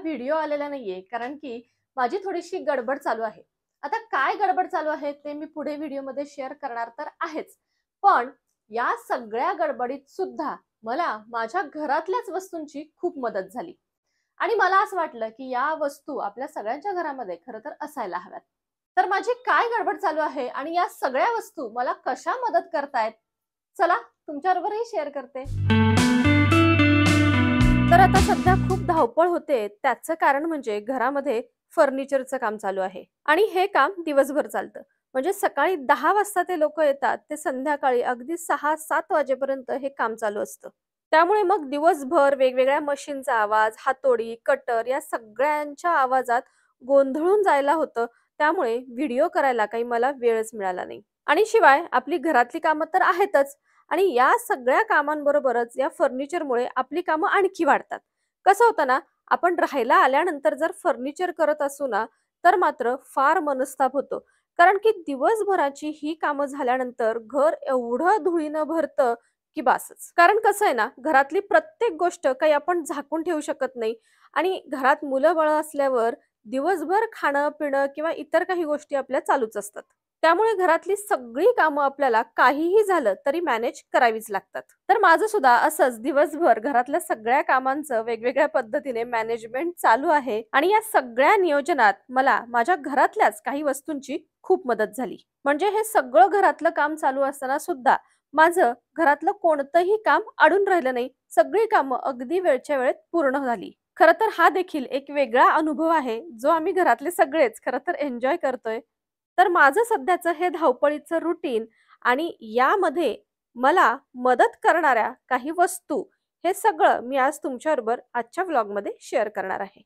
Video आलेला नाहीये कारण की माझी थोडीशी गडबड चालू आहे. आता काय गडबड चालू आहे ते मी पुढे व्हिडिओमध्ये शेअर करणार तर आहेच. पण या सगळ्या गडबडीत सुद्धा मला माझ्या घरातल्याच वस्तूंची खूप मदत झाली. आणि मला असं वाटलं की या वस्तू आपल्या सगळ्यांच्या घरामध्ये खरं तर असायला हव्यात. तर माझी काय गडबड चालू आहे आणि या सगळ्या वस्तू मला कशा मदत करतायत? चला तुमच्याबरोबरही शेअर करते. तर आता सध्या खूप धावपळ होते. त्याचं कारण म्हणजे घरामध्ये फर्निचरचं काम चालू आहे आणि हे काम दिवसभर चालतं. म्हणजे सकाळी 10 वाजता ते लोकं येतात, ते संध्याकाळी अगदी 6-7 वाजेपर्यंत हे काम चालू असतं. त्यामुळे मग दिवसभर वेगवेगळ्या मशीनचा आवाज, हातोडी, कटर या सगळ्यांच्या आवाजात गोंधळून जायला होतं. त्यामुळे व्हिडिओ करायला काही मला वेळच मिळाला नाही. आणि शिवाय आपली घरातली कामं तर आहेतच आणि या सगळ्या कामांबरोबरच या फर्निचरमुळे आपली कामं आणखी वाढतात. कसं होतं ना, आपण राहायला आल्यानंतर जर फर्निचर करत असू ना, तर मात्र फार मनस्ताप होतो. कारण की दिवसभराची ही कामं झाल्यानंतर घर एवढं धुळीनं भरतं की बासच. कारण कसं आहे ना, घरातली प्रत्येक गोष्ट काही आपण झाकून ठेवू शकत नाही आणि घरात मुलं-बाळं असल्यावर दिवसभर खाणं-पिणं किंवा इतर काही गोष्टी आपल्या चालूच असतात. त्यामुळे घरातली सगळी कामं आपल्याला काहीही झालं तरी मॅनेज करावीच लागतात. तर माझं सुद्धा असंच दिवसभर घरातल्या सगळ्या कामांचं वेगवेगळ्या पद्धतीने मॅनेजमेंट चालू आहे आणि या सगळ्या नियोजनात मला माझ्या घरातल्याच काही वस्तूंची खूप मदत झाली. म्हणजे हे सगळं घरातलं काम चालू असताना सुद्धा माझं घरातलं कोणतंही काम अडून राहिलं नाही. सगळी कामं अगदी वेळच्या वेळेत पूर्ण झाली. खरं तर हा देखील एक वेगळा अनुभव आहे, जो आम्ही घरातले सगळेच खरं तर एन्जॉय करतोय. तर माझं सध्याचं हे धावपळीचं रुटीन आणि यामध्ये मला मदत करणाऱ्या काही वस्तू, हे सगळं मी आज तुमच्याबरोबर आजच्या व्लॉगमध्ये शेअर करणार आहे.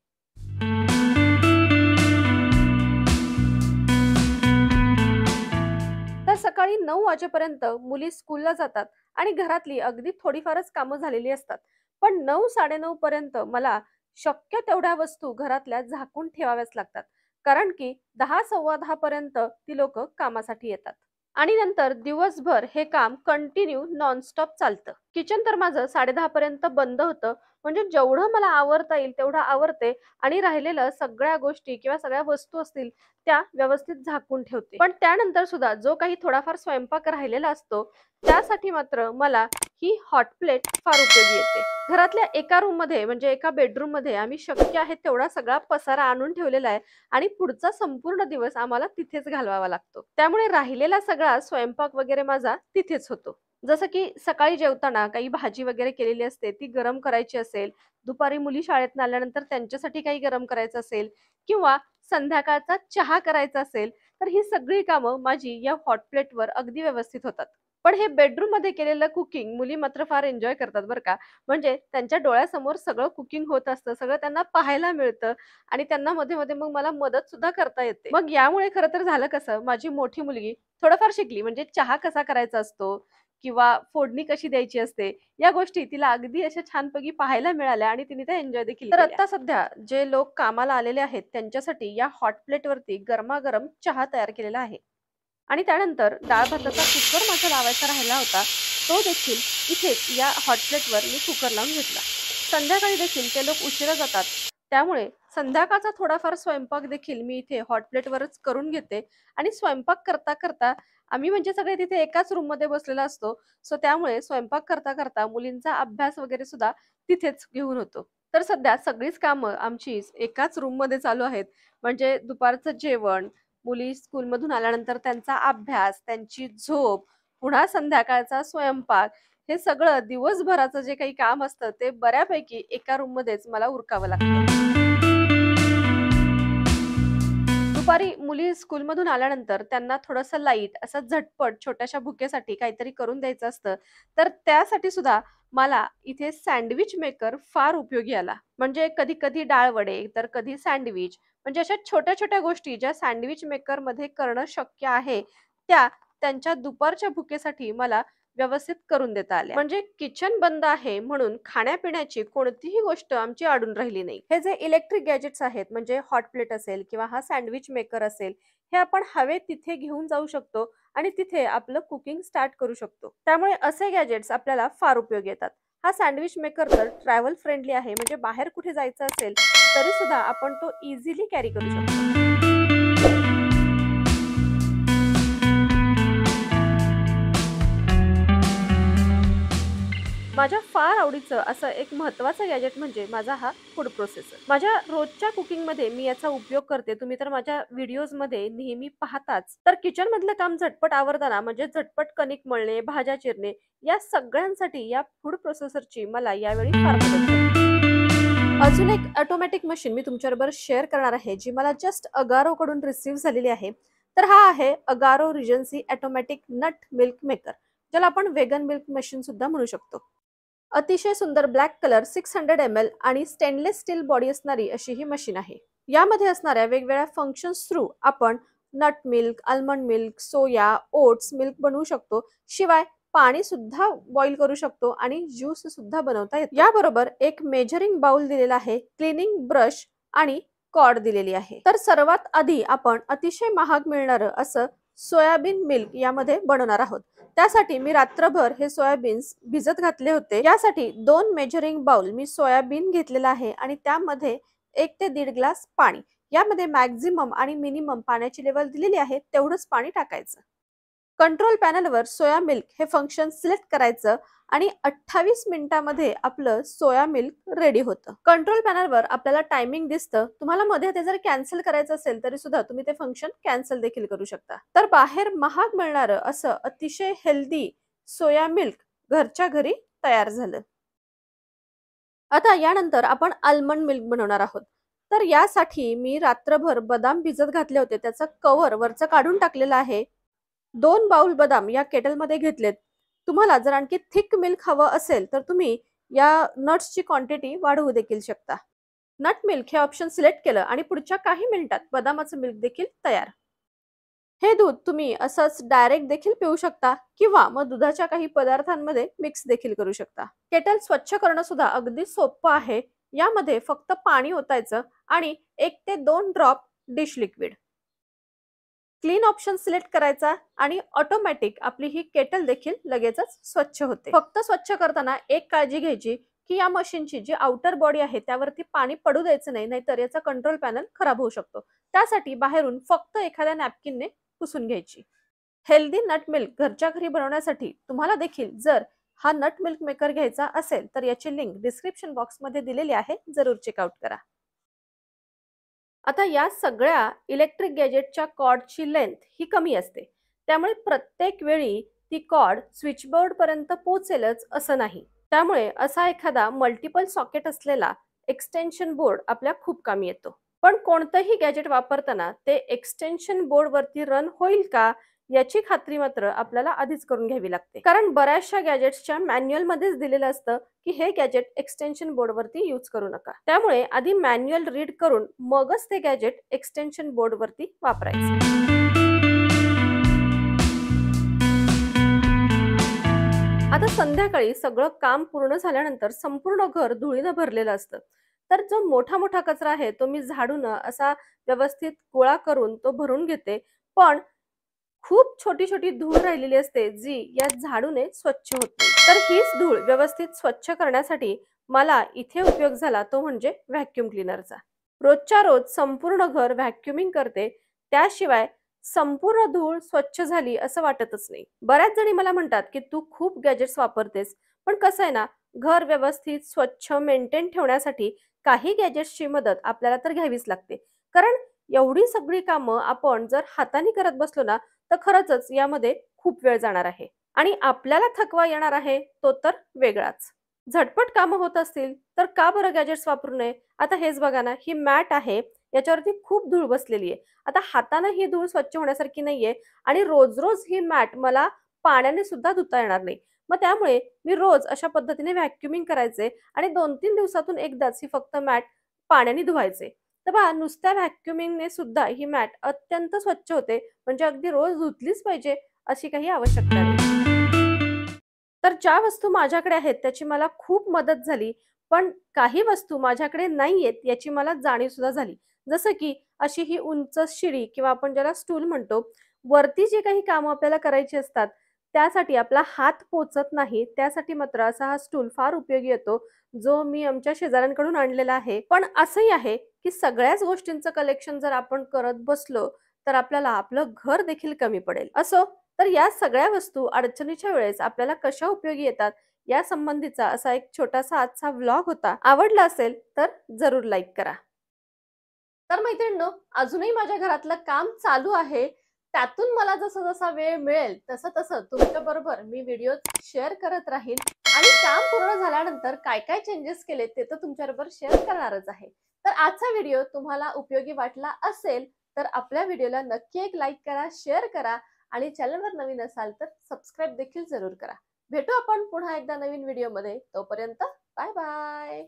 तर सकाळी 9 वाजेपर्यंत मुली स्कूलला जातात आणि घरातली अगदी थोडीफारच कामं झालेली असतात. पण 9-9:30 पर्यंत मला शक्य तेवढ्या वस्तू घरातल्या झाकून ठेवाव्याच लागतात. कारण की 10-10:15 पर्यंत ती लोकं कामासाठी येतात. आणि नंतर दिवसभर हे काम कंटिन्यू नॉनस्टॉप चालतं. किचन तर माझं 10:30 पर्यंत बंद होतं. म्हणजे जेवढं मला आवरता येईल तेवढं आवरते आणि राहिलेलं सगळ्या गोष्टी किंवा सगळ्या वस्तू असतील त्या व्यवस्थित झाकून ठेवते. पण त्यानंतर सुद्धा जो काही थोडाफार स्वयंपाक राहिलेला असतो, त्यासाठी मात्र मला ही हॉट प्लेट फार उपयोगी येते. घरातल्या एका रूममध्ये म्हणजे एका बेडरूममध्ये आम्ही शक्य आहे तेवढा सगळा पसारा आणून ठेवलेला आहे आणि पुढचा संपूर्ण दिवस आम्हाला तिथेच घालवावा लागतो. त्यामुळे राहिलेला सगळा स्वयंपाक वगैरे माझा तिथेच होतो. जसं की सकाळी जेवताना काही भाजी वगैरे केलेली असते, ती गरम करायची असेल, दुपारी मुली शाळेतून आल्यानंतर त्यांच्यासाठी काही गरम करायचं असेल किंवा संध्याकाळचा चहा करायचा असेल, तर ही सगळी कामं माझी या हॉट प्लेटवर अगदी व्यवस्थित होतात. पण हे बेडरूममध्ये केलेलं कुकिंग मुली मात्र फार एन्जॉय करतात बरं का. म्हणजे त्यांच्या डोळ्यासमोर सगळं कुकिंग होत असतं, सगळं त्यांना पाहायला मिळतं आणि त्यांना मध्ये-मध्ये मग मला मदत सुद्धा करता येते. मग यामुळे खरं तर झालं कसं, माझी मोठी मुलगी थोडंफार शिकली. म्हणजे चहा कसा करायचा असतो किंवा फोडणी कशी द्यायची असते, या गोष्टी तिला अगदी अशा छानपैकी पाहायला मिळाल्या आणि तिने त्या एन्जॉय देखील केल्या. तर आता सध्या जे लोक कामाला आलेले आहेत त्यांच्यासाठी या हॉट प्लेटवरती गरमागरम चहा तयार केलेला आहे. आणि त्यानंतर डाळ भाताचा कुकर माझा लावायचा राहिला होता. तो देखील इथेच या हॉट प्लेटवर मी कुकर लावून घेतला. संध्याकाळी देखील ते लोक उशिरा जातात. त्यामुळे संध्याकाळचा थोडाफार स्वयंपाक देखील मी इथे हॉट प्लेटवरच करून घेते आणि स्वयंपाक करता आम्ही म्हणजे सगळे तिथे एकाच रूममध्ये बसलेलो असतो. सो त्यामुळे स्वयंपाक करता मुलींचा अभ्यास वगैरे सुद्धा तिथेच घेऊन होतो. तर सध्या सगळीच कामं आमची एकाच रूममध्ये चालू आहेत. म्हणजे दुपारचं जेवण, मुली स्कूलमधून आल्यानंतर त्यांचा अभ्यास, त्यांची झोप, पुन्हा संध्याकाळचा स्वयंपाक, हे सगळं दिवसभराचं जे काही काम असतं ते बऱ्यापैकी एका रूममध्येच मला उरकावं लागतं. दुपारी मुली स्कूलमधून आल्यानंतर त्यांना थोडंसं लाईट असं झटपट छोट्याशा भुकेसाठी काहीतरी करून द्यायचं असतं. तर त्यासाठी सुद्धा मला इथे सँडविच मेकर फार उपयोगी आला. म्हणजे कधी-कधी डाळ वडे, तर कधी सँडविच म्हणजे अशा छोट्या-छोट्या गोष्टी ज्या सँडविच मेकरमध्ये करणं शक्य आहे, त्या त्यांच्या दुपारच्या भुकेसाठी मला व्यवस्थित करून देता आल्या. म्हणजे किचन बंद आहे म्हणून खाण्यापिण्याची कोणतीही गोष्ट आमची अडून राहिली नाही. हे जे इलेक्ट्रिक गॅजेट्स आहेत म्हणजे हॉट प्लेट असेल किंवा हा सँडविच मेकर असेल, हे आपण हवे तिथे घेऊन जाऊ शकतो आणि तिथे आपलं कुकिंग स्टार्ट करू शकतो. त्यामुळे असे गॅजेट्स आपल्याला फार उपयोगी येतात. हा सँडविच मेकर तर ट्रॅव्हल फ्रेंडली आहे, म्हणजे बाहेर कुठे जायचं असेल तरी सुद्धा आपण तो इझिली कॅरी करू शकतो. माझ्या फार आवडीचं असं एक महत्त्वाचं गॅजेट म्हणजे माझा हा फूड प्रोसेसर. माझ्या रोजच्या कुकिंगमध्ये मी याचा उपयोग करते. तुम्ही तर माझ्या व्हिडिओजमध्ये नेहमी पाहताच. तर किचनमधलं काम झटपट आवरताना म्हणजे झटपट कणिक मळणे, भाज्या चिरणे या सगळ्यांसाठी या फूड प्रोसेसरची मला यावेळी फार मदत झाली. अजून एक ऑटोमॅटिक मशीन मी तुमच्याबरोबर शेअर करणार आहे, जी मला जस्ट अगारो कडून रिसीव्ह झालेली आहे. तर हा आहे Agaro regency automatic nut milk maker, ज्याला आपण वेगन मिल्क मशीन सुद्धा म्हणू शकतो. अतिशय सुंदर ब्लॅक कलर 600 ml आणि स्टेनलेस स्टील बॉडी असणारी अशी ही मशीन आहे. यामध्ये असणाऱ्या वेगवेगळ्या फंक्शन्स थ्रू आपण नट मिल्क, आल्मंड मिल्क, सोया, ओट्स मिल्क बनवू शकतो. शिवाय पाणी सुद्धा बॉईल करू शकतो आणि ज्यूस सुद्धा बनवता येतो. याबरोबर एक मेजरिंग बाउल दिलेला आहे, क्लिनिंग ब्रश आणि कॉर्ड दिलेली आहे. तर सर्वात आधी आपण अतिशय महाग मिळणारं असं सोयाबीन मिल्क यामध्ये बनवणार आहोत. त्यासाठी मी रात्रभर हे सोयाबीन्स भिजत घातले होते. यासाठी 2 मेजरिंग बाउल मी सोयाबीन घेतलेला आहे आणि त्यामध्ये 1 ते 1.5 ग्लास पाणी. यामध्ये मॅक्झिमम आणि मिनिमम पाण्याची लेवल दिलेली आहे, तेवढंच पाणी टाकायचं. कंट्रोल पॅनलवर सोया मिल्क हे फंक्शन सिलेक्ट करायचं आणि 28 मिनिटांमध्ये आपलं सोया मिल्क रेडी होतं. कंट्रोल पॅनलवर आपल्याला टायमिंग दिसतं. तुम्हाला मध्ये ते जर कॅन्सल करायचं असेल तरी सुद्धा तुम्ही ते फंक्शन कॅन्सल देखील करू शकता. तर बाहेर महाग मिळणारं असं अतिशय हेल्दी सोया मिल्क घरच्या घरी तयार झालं. आता यानंतर आपण आल्मंड मिल्क बनवणार आहोत. तर यासाठी मी रात्रभर बदाम भिजत घातले होते. त्याचं कव्हर वरचं काढून टाकलेलं आहे. 2 बाउल बदाम या केटलमध्ये घेतलेत. तुम्हाला जर आणखी थिक मिल्क हवं असेल तर तुम्ही या नट्सची क्वांटिटी वाढवू देखील शकता. नट मिल्क हे ऑप्शन सिलेक्ट केलं आणि पुढच्या काही मिनिटात बदामाचं मिल्क देखील तयार. हे दूध तुम्ही असंच डायरेक्ट देखील पिऊ शकता किंवा मग दुधाच्या काही पदार्थांमध्ये मिक्स देखील करू शकता. केटल स्वच्छ करणं सुद्धा अगदी सोपं आहे. यामध्ये फक्त पाणी ओतायचं आणि 1 ते 2 drop dish liquid. Clean option select करायचा आणि ऑटोमॅटिक आपली ही केटल देखील लगेचच स्वच्छ होते. फक्त स्वच्छ करताना एक काळजी घ्यायची की या मशीनची जी आउटर बॉडी आहे त्यावरती पाणी पडू द्यायचं नाही, नाहीतर याचा कंट्रोल पॅनल खराब होऊ शकतो. त्यासाठी बाहेरून फक्त एखाद्या नॅपकिनने पुसून घ्यायची. हेल्दी नट मिल्क घरच्या घरी बनवण्यासाठी तुम्हाला देखील जर हा नट मिल्क मेकर घ्यायचा असेल तर याची लिंक डिस्क्रिप्शन बॉक्समध्ये दिलेली आहे, जरूर चेकआउट करा. आता या सगळ्या इलेक्ट्रिक गॅजेटच्या कॉर्डची लेंथ ही कमी असते. त्यामुळे प्रत्येक वेळी ती कॉर्ड स्विचबोर्ड पर्यंत पोहोचेलच असं नाही. त्यामुळे असा एखादा मल्टिपल सॉकेट असलेला एक्सटेन्शन बोर्ड आपल्या खूप कामी येतो. पण कोणतंही गॅजेट वापरताना ते एक्सटेन्शन बोर्ड वरती रन होईल का याची खात्री मात्र आपल्याला आधीच करून घ्यावी लागते. कारण बऱ्याचशा गॅजेट्सच्या मॅन्युअल मध्येच दिलेलं असतं की हे गॅजेट एक्सटेन्शन बोर्ड वरती यूज करू नका. त्यामुळे आधी मॅन्युअल रीड करून मगच ते गॅजेट एक्सटेन्शन बोर्ड वरती वापरायचं. आता संध्याकाळी सगळं काम पूर्ण झाल्यानंतर संपूर्ण घर धुळीनं भरलेलं असतं. तर जो मोठा मोठा कचरा आहे तो मी झाडून असा व्यवस्थित गोळा करून तो भरून घेते. पण खूप छोटी छोटी धूळ राहिलेली असते जी या झाडूने स्वच्छ होत नाही. तर हीच धूळ व्यवस्थित स्वच्छ करण्यासाठी मला इथे उपयोग झाला तो म्हणजे व्हॅक्यूम क्लीनरचा. रोजच्या रोज संपूर्ण घर व्हॅक्युमिंग करते, त्याशिवाय संपूर्ण धूळ स्वच्छ झाली असं वाटतच नाही. बऱ्याच जणी मला म्हणतात की तू खूप गॅजेट्स वापरतेस, पण कसं आहे ना, घर व्यवस्थित स्वच्छ मेंटेन ठेवण्यासाठी काही गॅजेट्सची मदत आपल्याला तर घ्यावीच लागते. कारण एवढी सगळी कामं आपण जर हाताने करत बसलो ना तर खरंच यामध्ये खूप वेळ जाणार आहे आणि आपल्याला थकवा येणार आहे तो तर वेगळाच. झटपट कामं होत असतील तर का बरं गॅजेट्स वापरू नये? आता हेच बघा ना, ही मॅट आहे, याच्यावरती खूप धूळ बसलेली आहे. आता हाताने ही धूळ स्वच्छ होण्यासारखी नाहीये आणि रोज रोज ही मॅट मला पाण्याने सुद्धा धुता येणार नाही. मग त्यामुळे मी रोज अशा पद्धतीने व्हॅक्युमिंग करायचे आणि 2-3 दिवसातून एकदाच ही फक्त मॅट पाण्याने धुवायचे. तर पहा, नुसत्या व्हॅक्युमिंगने सुद्धा ही मॅट अत्यंत स्वच्छ होते. म्हणजे अगदी रोज धुतलीच पाहिजे अशी काही आवश्यकता नाही. तर ज्या वस्तू माझ्याकडे आहेत त्याची मला खूप मदत झाली. पण काही वस्तू माझ्याकडे नाहीयेत याची मला जाणीव सुद्धा झाली. जसं की अशी ही उंच शिडी किंवा आपण ज्याला स्टूल म्हणतो, वरती जी काही कामं आपल्याला करायची असतात, त्यासाठी आपला हात पोचत नाही, त्यासाठी मात्र असा हा स्टूल फार उपयोगी येतो, जो मी आमच्या शेजाऱ्यांकडून आणलेला आहे. पण असंही आहे, की सगळ्याच गोष्टींचं कलेक्शन जर आपण करत बसलो, तर आपल्याला आपलं घर देखील कमी पडेल. असो, तर या सगळ्या वस्तू अडचणीच्या वेळेस आपल्याला कशा उपयोगी येतात, या संबंधीचा असा एक छोटासा आजचा व्लॉग होता. आवडला असेल तर जरूर लाईक करा. तर मैत्रिणींनो, अजूनही माझ्या घरातलं काम चालू आहे. त्यातून मला जसा-जसा वेळ मिळेल, तसं-तसं तुमच्याबरोबर मी व्हिडिओज शेअर करत राहीन आणि काम पूर्ण झाल्यानंतर काय-काय चेंजेस केले ते तर तुमच्याबरोबर शेअर करणारच आहे. तर आजचा व्हिडिओ तुम्हाला उपयोगी वाटला असेल, तर आपल्या व्हिडिओला नक्की एक लाईक करा, शेअर करा आणि चॅनलवर नवीन असाल तर सबस्क्राईब देखील जरूर करा. भेटू आपण पुन्हा एकदा नवीन व्हिडिओमध्ये. तोपर्यंत बाय बाय.